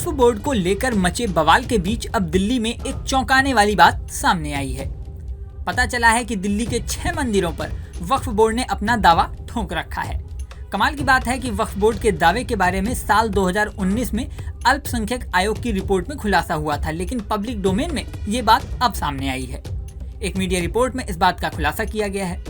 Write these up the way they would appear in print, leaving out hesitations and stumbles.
वक्फ board को लेकर मचे बवाल के बीच अब दिल्ली में एक चौंकाने वाली बात सामने आई है। पता चला है कि दिल्ली के 6 मंदिरों पर वक्फ बोर्ड ने अपना दावा ठोक रखा है। कमाल की बात है कि वक्फ बोर्ड के दावे के बारे में साल 2019 में अल्पसंख्यक आयोग की रिपोर्ट में खुलासा हुआ था, लेकिन पब्लिक डोमेन में ये बात अब सामने आई है। एक मीडिया रिपोर्ट में इस बात का खुलासा किया गया है।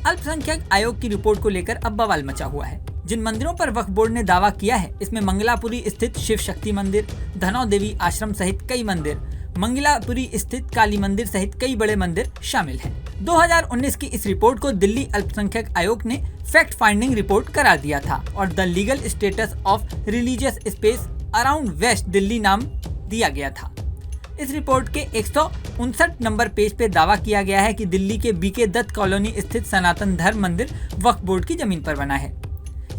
अल्पसंख्यक आयोग की रिपोर्ट को लेकर अब बवाल मचा हुआ है। जिन मंदिरों पर वक्फ बोर्ड ने दावा किया है, इसमें मंगलापुरी स्थित शिव शक्ति मंदिर, धनौ देवी आश्रम सहित कई मंदिर, मंगलापुरी स्थित काली मंदिर सहित कई बड़े मंदिर शामिल हैं। 2019 की इस रिपोर्ट को दिल्ली अल्पसंख्यक आयोग ने फैक्ट फाइंडिंग रिपोर्ट करार दिया था और the legal status of religious space around west Delhi नाम दिया गया था। इस रिपोर्ट के 159 नंबर पेज पे दावा किया गया है कि दिल्ली के बीके दत्त कॉलोनी स्थित सनातन धर्म मंदिर वक्फ बोर्ड की जमीन पर बना है।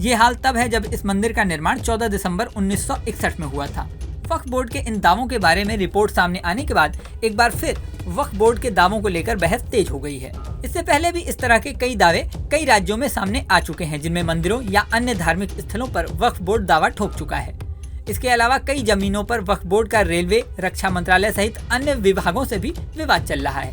ये हाल तब है जब इस मंदिर का निर्माण 14 दिसंबर 1961 में हुआ था। वक्फ बोर्ड के इन दावों के बारे में रिपोर्ट सामने आने के बाद एक बार फिर वक्फ बोर्ड के दावों को लेकर बहस तेज हो गई है। इससे पहले भी इस तरह के कई दावे कई राज्यों में सामने आ चुके हैं, जिनमें मंदिरों या अन्य धार्मिक स्थलों पर वक्फ बोर्ड दावा ठोक चुका है। इसके अलावा कई जमीनों पर वक्फ बोर्ड का रेलवे, रक्षा मंत्रालय सहित अन्य विभागों से भी विवाद चल रहा है।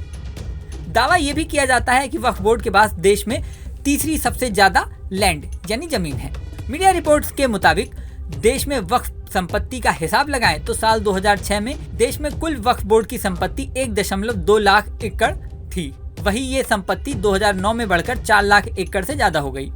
दावा ये भी किया जाता है कि वक्फ बोर्ड के पास देश में तीसरी सबसे ज्यादा लैंड यानी जमीन है। मीडिया रिपोर्ट्स के मुताबिक देश में वक्फ संपत्ति का हिसाब लगाएं तो साल 2006 में देश में कुल वक्फ बोर्ड की संपत्ति 1.2 लाख एकड़ थी। वही ये संपत्ति 2009 में बढ़कर 4 लाख एकड़ से ज्यादा हो गई।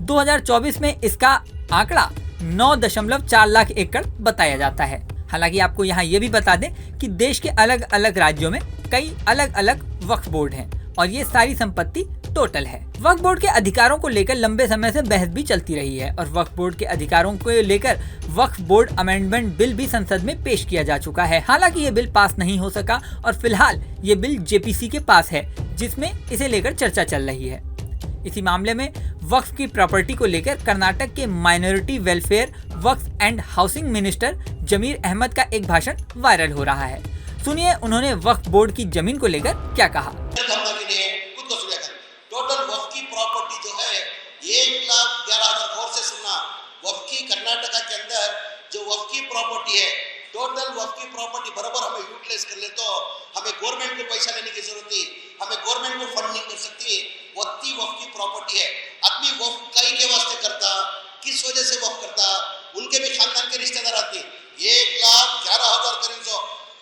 2024 में इसका आंकड़ा 9.4 लाख एकड़ बताया जाता है। हालांकि आपको यहाँ ये भी बता दें कि देश के अलग अलग राज्यों में कई अलग अलग वक्फ बोर्ड हैं और ये सारी संपत्ति टोटल है। वक्फ बोर्ड के अधिकारों को लेकर लंबे समय से बहस भी चलती रही है और वक्फ बोर्ड के अधिकारों को लेकर वक्फ बोर्ड अमेंडमेंट बिल भी संसद में पेश किया जा चुका है। हालांकि ये बिल पास नहीं हो सका और फिलहाल ये बिल जेपीसी के पास है, जिसमें इसे लेकर चर्चा चल रही है। इसी मामले में वक्फ की प्रॉपर्टी को लेकर कर्नाटक के माइनॉरिटी वेलफेयर, वक्फ and housing minister Zameer Ahmed का एक भाषण वायरल हो रहा है। सुनिए उन्होंने वक्फ बोर्ड की जमीन को लेकर क्या कहा। टोटल वक्फ की प्रॉपर्टी जो है 1,11,000 करोड़ से सुना। वक्फ की कर्नाटका के अंदर जो वक्फ की प्रॉपर्टी है, टोटल वक्फ की प्रॉपर्टी बराबर हमें यूटिलाइज कर ले तो हमें गवर्नमेंट को पैसा लेने की जरूरत नहीं, हमें गवर्नमेंट को फंड नहीं कर सकती। वक्ती वक्फ की प्रॉपर्टी है। आदमी वक्फ कई के वास्ते करता, किस वजह से वक्फ करता, उनके भी खानदान के रिश्तेदार आते। 1,11,000 करीब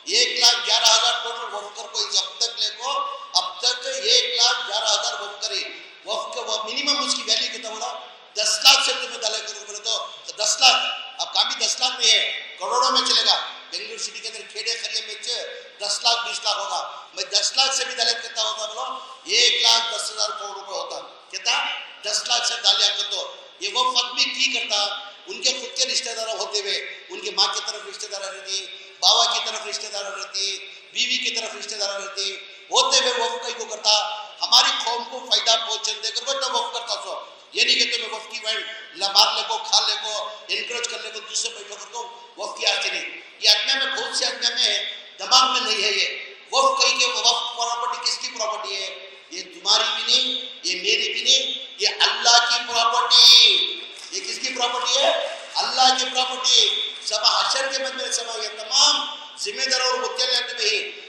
1,11,000 टोटल वक्फ कर कोई अब तक लेको, अब तक 1,11,000 वक्फ करे। वक्फ का मिनिमम उसकी वैल्यू कितना बोला, 10 लाख से तुम्हें डाले करो बोले तो 10 लाख। अब काम भी 10 लाख में है, करोड़ों में चलेगा। बेंगलुरु सिटी के अंदर खेड़े खरिये में 10 लाख 20 लाख होगा। मैं 10 लाख से भी डाले कितना होता बोलो, 1,10,000 करोड़ रुपए होता। कितना 10 लाख से डालिया कर तो ये वक्फ आदमी की करता। उनके खुद के रिश्तेदार होते हुए, उनकी माँ की तरफ रिश्तेदार रहती, बाबा की तरफ रिश्तेदार रहती, बीवी की तरफ रिश्तेदार रहती, होते हुए वक्फ कई को करता। हमारी कौम को फायदा पहुंचने देकर वो तो वक्फ करता। सो ये नहीं कहते मैं वक्फ की मार ले को, खा ले को, एनकरेज कर ले को, दूसरे बैठो कर दो, वक्फ की आस्ती नहीं। ये आत्मा में बहुत सी आत्मा में दिमाग में नहीं है। ये वक्फ कई के वक्फ प्रॉपर्टी किसकी प्रॉपर्टी है? ये तुम्हारी भी नहीं, ये मेरी भी नहीं, ये अल्लाह की प्रॉपर्टी। ये किसकी प्रॉपर्टी है? अल्लाह की प्रॉपर्टी। सभा हशर के मध्य में सभा ये तमाम जिम्मेदार और मुद्दे में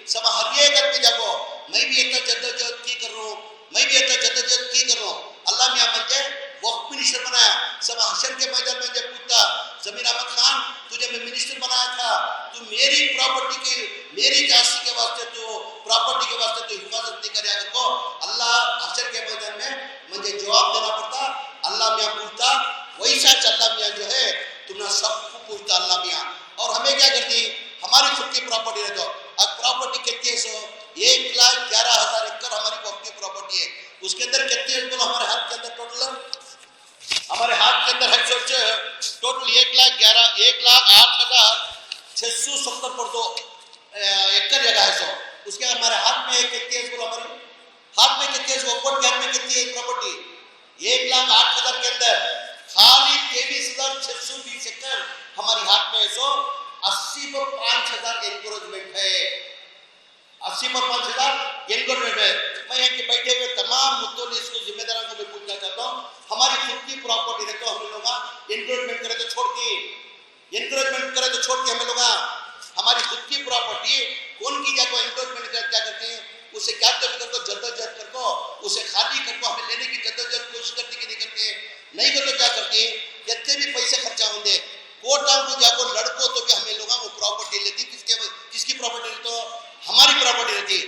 सब हर एक आदमी जाको मैं भी इतना जद्दोजहद की कर रहा हूँ, मैं भी इतना जद्दोजहद की कर रहा हूँ। अल्लाह मियाँ मुझे वक्फ मिनिस्टर बनाया। सब हशर के मैदान में जब पूछता जमीर अहमद खान तुझे मैं मिनिस्टर बनाया था, तू मेरी प्रॉपर्टी की, मेरी आस्ती के वास्ते तू प्रॉपर्टी के वास्ते तू हिफाजत नहीं करे को अल्लाह हशर के मैदान में मुझे जवाब देना पड़ता। अल्लाह मियाँ पूछता वैसा अल्लाह मियाँ जो है तुमने सबको पूछता अल्लाह मियाँ। और हमें क्या करती, हमारी खुद की प्रॉपर्टी है। तो अब प्रॉपर्टी कितनी है? 1,11,000 एकड़ हमारी वक्फ की प्रॉपर्टी है। उसके अंदर कितनी है बोलो, हमारे हाथ के अंदर टोटल, हमारे हाथ के अंदर है सोचे टोटल 1,08,670 पर तो एकड़ जगह है। सो उसके हमारे हाथ में कितनी है बोलो, हमारे हाथ में कितनी है? वक्फ के हाथ में कितनी है प्रॉपर्टी? 1,08,000 के अंदर खाली 23,620 एकड़ हमारी हाथ में है। सो 80 पर 5,000 एनक्रोचमेंट है। 80 पर 5,000 एनक्रोचमेंट है। मैं यहाँ के बैठे हुए तमाम मुद्दों ने इसको जिम्मेदारों को मैं पूछना चाहता हूँ। हमारी खुद की प्रॉपर्टी है तो हम लोग एनक्रोचमेंट करें तो छोड़ के एनक्रोचमेंट करे तो छोड़ के हमें लोग हमारी खुद की प्रॉपर्टी कौन की जाए एनक्रोचमेंट कर क्या करते हैं, उसे क्या करको जद्दोजहद करको उसे खाली करको हमें लेने की जद्दोजहद कोशिश करते कि नहीं करते, नहीं करते क्या करते हैं, कितने भी पैसे खर्चा होंगे कोर्ट को जाको लड़को तो भी हमें लोगों को प्रॉपर्टी लेती, किसकी प्रॉपर्टी रहती, तो हमारी प्रॉपर्टी रहती।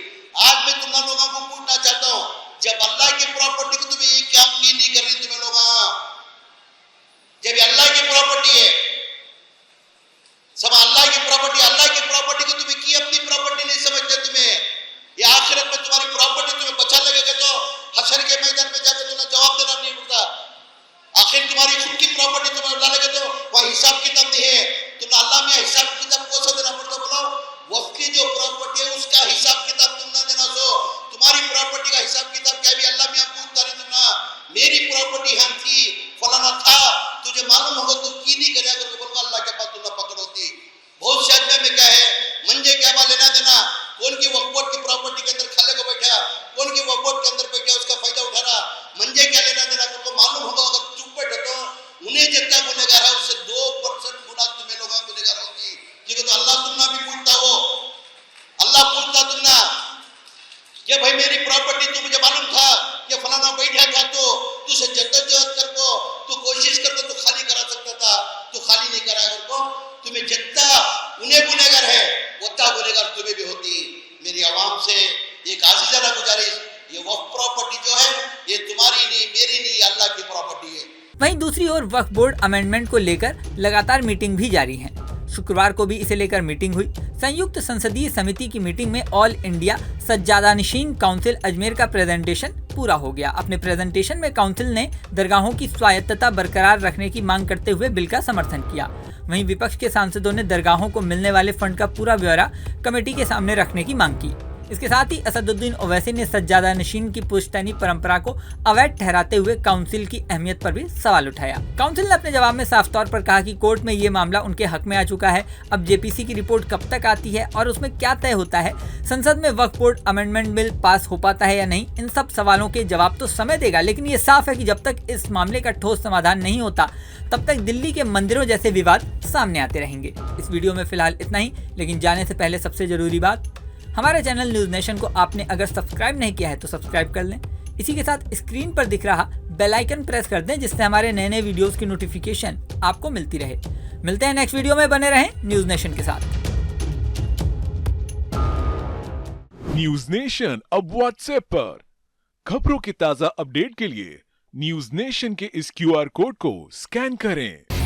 आज मैं तुम लोगों को पूछना चाहता हूँ, जब अल्लाह की प्रॉपर्टी को तुम्हें ये काम की नहीं कर रही तुम्हें लोग, जब अल्लाह की प्रॉपर्टी है सब अल्लाह की प्रॉपर्टी को तुम्हें की अपनी प्रॉपर्टी नहीं समझते, तुम्हें ये आखिरत में तुम्हारी प्रॉपर्टी तुम्हें बचा लगेगा तो हशर के मैदान में जाकर तुम्हें जवाब देना नहीं पड़ता। आखिर तुम्हारी खुद की प्रॉपर्टी तुम्हें अल्लाह लगे तो वह हिसाब किताब नहीं है, तुम्हें अल्लाह में हिसाब किताब कौन सा देना पड़ता, बोलो वक्त की जो प्रॉपर्टी है उसका हिसाब किताब तुम ना देना, सो तुम्हारी प्रॉपर्टी का हिसाब किताब क्या भी अल्लाह में पूछता नहीं, तुमना मेरी प्रॉपर्टी हम थी फलाना था तुझे मालूम होगा तो की नहीं करे अगर बोलो अल्लाह के पास तुमने पकड़ होती। बहुत से आदमी में क्या है मंजे क्या बा लेना देना, कौन की वक्फ बोर्ड की प्रॉपर्टी के अंदर खाले को बैठा, कौन की वक्फ बोर्ड के अंदर बैठा उसका फायदा उठा रहा, मंजे क्या लेना देना तुमको मालूम होगा, अगर चुप बैठो तो उन्हें जितना गुनहगार है उससे 2% गुना तुम्हें लोगों को गुनहगार होती, क्योंकि तो अल्लाह तुमना भी पूछता हो, अल्लाह पूछता तुमना कि भाई मेरी प्रॉपर्टी तू मुझे मालूम था कि फलाना बैठा था तो तुझे जद्दोजहद करको तू कोशिश करको तू खाली करा सकता था, तू खाली नहीं करा करको, तुम्हें जितना उन्हें गुनहगार है उतना गुनहगार तुम्हें भी होती। मेरी आवाम से एक आजीजाना गुजारिश, ये वक्फ प्रॉपर्टी जो है ये तुम्हारी नहीं मेरी नहीं अल्लाह की प्रॉपर्टी है। वहीं दूसरी ओर वक्फ बोर्ड अमेंडमेंट को लेकर लगातार मीटिंग भी जारी है। शुक्रवार को भी इसे लेकर मीटिंग हुई। संयुक्त संसदीय समिति की मीटिंग में ऑल इंडिया सज्जादानशीन काउंसिल अजमेर का प्रेजेंटेशन पूरा हो गया। अपने प्रेजेंटेशन में काउंसिल ने दरगाहों की स्वायत्तता बरकरार रखने की मांग करते हुए बिल का समर्थन किया। वहीं विपक्ष के सांसदों ने दरगाहों को मिलने वाले फंड का पूरा ब्यौरा कमेटी के सामने रखने की मांग की। इसके साथ ही असदुद्दीन ओवैसी ने सज्जादानशीन की पुश्तैनी परंपरा को अवैध ठहराते हुए काउंसिल की अहमियत पर भी सवाल उठाया। काउंसिल ने अपने जवाब में साफ तौर पर कहा कि कोर्ट में ये मामला उनके हक में आ चुका है। अब जेपीसी की रिपोर्ट कब तक आती है और उसमें क्या तय होता है, संसद में वक्फ बोर्ड अमेंडमेंट बिल पास हो पाता है या नहीं, इन सब सवालों के जवाब तो समय देगा। लेकिन ये साफ है कि जब तक इस मामले का ठोस समाधान नहीं होता तब तक दिल्ली के मंदिरों जैसे विवाद सामने आते रहेंगे। इस वीडियो में फिलहाल इतना ही, लेकिन जाने से पहले सबसे जरूरी बात, हमारे चैनल न्यूज नेशन को आपने अगर सब्सक्राइब नहीं किया है तो सब्सक्राइब कर लें। इसी के साथ स्क्रीन पर दिख रहा बेल आइकन प्रेस कर दें जिससे हमारे नए नए वीडियोस की नोटिफिकेशन आपको मिलती रहे। मिलते हैं नेक्स्ट वीडियो में, बने रहें न्यूज नेशन के साथ। न्यूज नेशन अब व्हाट्सएप पर खबरों के ताजा अपडेट के लिए न्यूज नेशन के इस QR कोड को स्कैन करें।